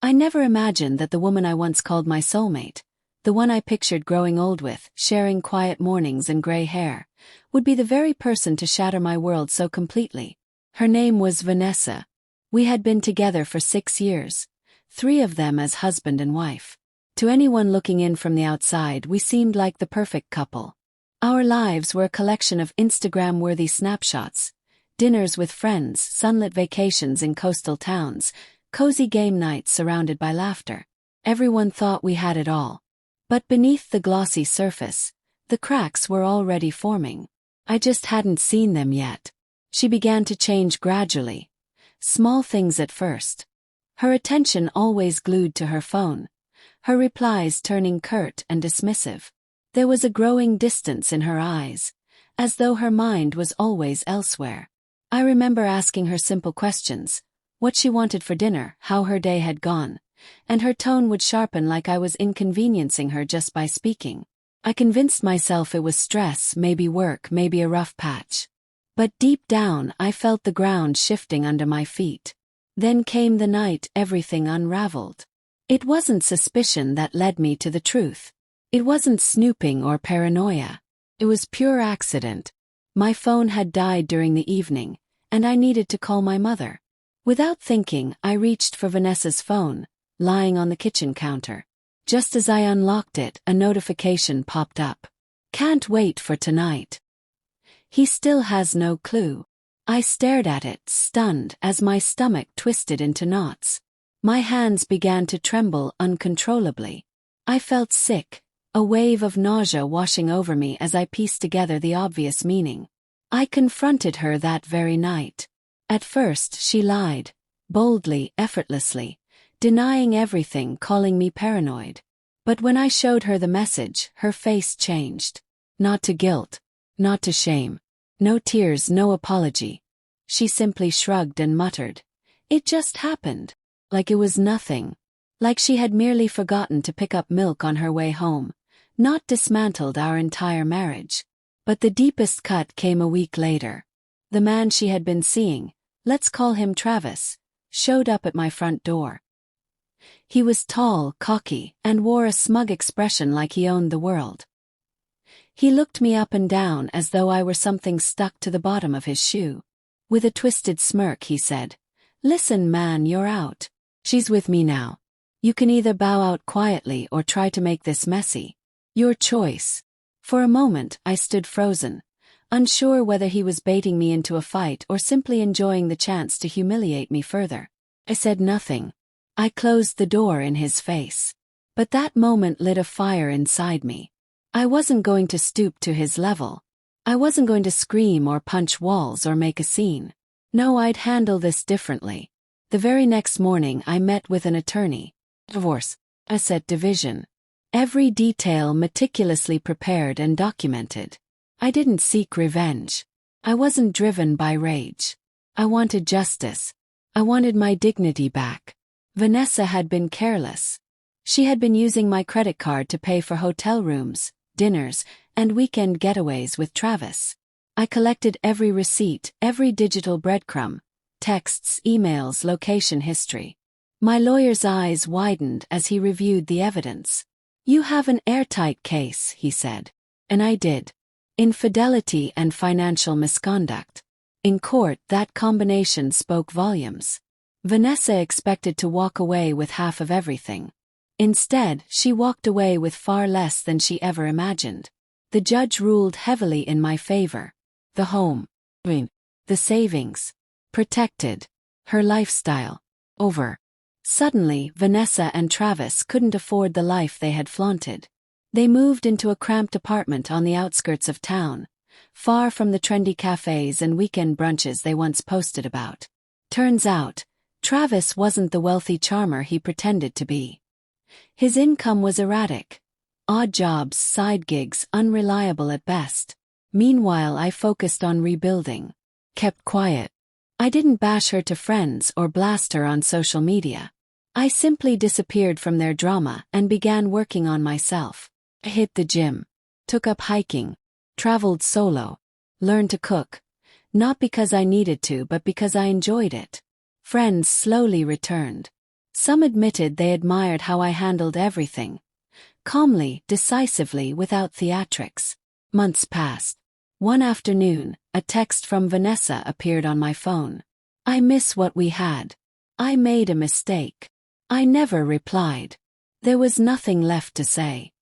I never imagined that the woman I once called my soulmate, the one I pictured growing old with, sharing quiet mornings and gray hair, would be the very person to shatter my world so completely. Her name was Vanessa. We had been together for 6 years, 3 of them as husband and wife. To anyone looking in from the outside, we seemed like the perfect couple. Our lives were a collection of Instagram-worthy snapshots, dinners with friends, sunlit vacations in coastal towns, cozy game nights surrounded by laughter. Everyone thought we had it all. But beneath the glossy surface, the cracks were already forming. I just hadn't seen them yet. She began to change gradually. Small things at first. Her attention always glued to her phone. Her replies turning curt and dismissive. There was a growing distance in her eyes, as though her mind was always elsewhere. I remember asking her simple questions, what she wanted for dinner, how her day had gone, and her tone would sharpen like I was inconveniencing her just by speaking. I convinced myself it was stress, maybe work, maybe a rough patch. But deep down I felt the ground shifting under my feet. Then came the night everything unraveled. It wasn't suspicion that led me to the truth. It wasn't snooping or paranoia. It was pure accident. My phone had died during the evening, and I needed to call my mother. Without thinking, I reached for Vanessa's phone, lying on the kitchen counter. Just as I unlocked it, a notification popped up. Can't wait for tonight. He still has no clue. I stared at it, stunned, as my stomach twisted into knots. My hands began to tremble uncontrollably. I felt sick, a wave of nausea washing over me as I pieced together the obvious meaning. I confronted her that very night. At first she lied, boldly, effortlessly, denying everything, calling me paranoid. But when I showed her the message, her face changed. Not to guilt, not to shame. No tears, no apology. She simply shrugged and muttered, "It just happened." Like it was nothing. Like she had merely forgotten to pick up milk on her way home, not dismantled our entire marriage. But the deepest cut came a week later. The man she had been seeing, let's call him Travis, showed up at my front door. He was tall, cocky, and wore a smug expression like he owned the world. He looked me up and down as though I were something stuck to the bottom of his shoe. With a twisted smirk he said, "Listen man, you're out. She's with me now. You can either bow out quietly or try to make this messy. Your choice." For a moment I stood frozen, unsure whether he was baiting me into a fight or simply enjoying the chance to humiliate me further. I said nothing. I closed the door in his face. But that moment lit a fire inside me. I wasn't going to stoop to his level. I wasn't going to scream or punch walls or make a scene. No, I'd handle this differently. The very next morning I met with an attorney. Divorce. Asset division. Every detail meticulously prepared and documented. I didn't seek revenge. I wasn't driven by rage. I wanted justice. I wanted my dignity back. Vanessa had been careless. She had been using my credit card to pay for hotel rooms, dinners, and weekend getaways with Travis. I collected every receipt, every digital breadcrumb, texts, emails, location history. My lawyer's eyes widened as he reviewed the evidence. "You have an airtight case," he said. And I did. Infidelity and financial misconduct. In court, that combination spoke volumes. Vanessa expected to walk away with half of everything. Instead, she walked away with far less than she ever imagined. The judge ruled heavily in my favor. The home. The savings. Protected. Her lifestyle. Over. Suddenly, Vanessa and Travis couldn't afford the life they had flaunted. They moved into a cramped apartment on the outskirts of town, far from the trendy cafes and weekend brunches they once posted about. Turns out, Travis wasn't the wealthy charmer he pretended to be. His income was erratic. Odd jobs, side gigs, unreliable at best. Meanwhile, I focused on rebuilding. Kept quiet. I didn't bash her to friends or blast her on social media. I simply disappeared from their drama and began working on myself. I hit the gym. Took up hiking. Traveled solo. Learned to cook. Not because I needed to, but because I enjoyed it. Friends slowly returned. Some admitted they admired how I handled everything. Calmly, decisively, without theatrics. Months passed. One afternoon, a text from Vanessa appeared on my phone. "I miss what we had. I made a mistake." I never replied. There was nothing left to say.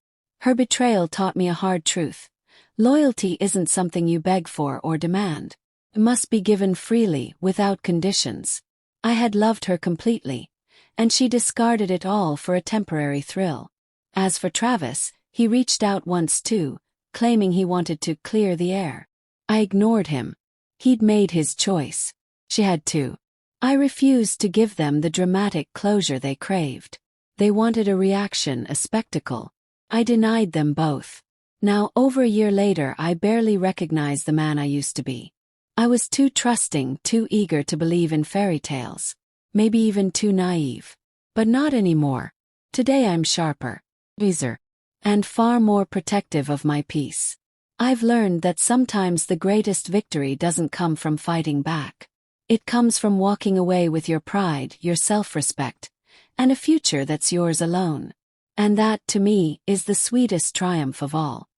Her betrayal taught me a hard truth. Loyalty isn't something you beg for or demand. It must be given freely, without conditions. I had loved her completely, and she discarded it all for a temporary thrill. As for Travis, he reached out once too, claiming he wanted to clear the air. I ignored him. He'd made his choice. She had too. I refused to give them the dramatic closure they craved. They wanted a reaction, a spectacle. I denied them both. Now, over a year later, I barely recognize the man I used to be. I was too trusting, too eager to believe in fairy tales. Maybe even too naive. But not anymore. Today I'm sharper, wiser, and far more protective of my peace. I've learned that sometimes the greatest victory doesn't come from fighting back. It comes from walking away with your pride, your self-respect, and a future that's yours alone. And that, to me, is the sweetest triumph of all.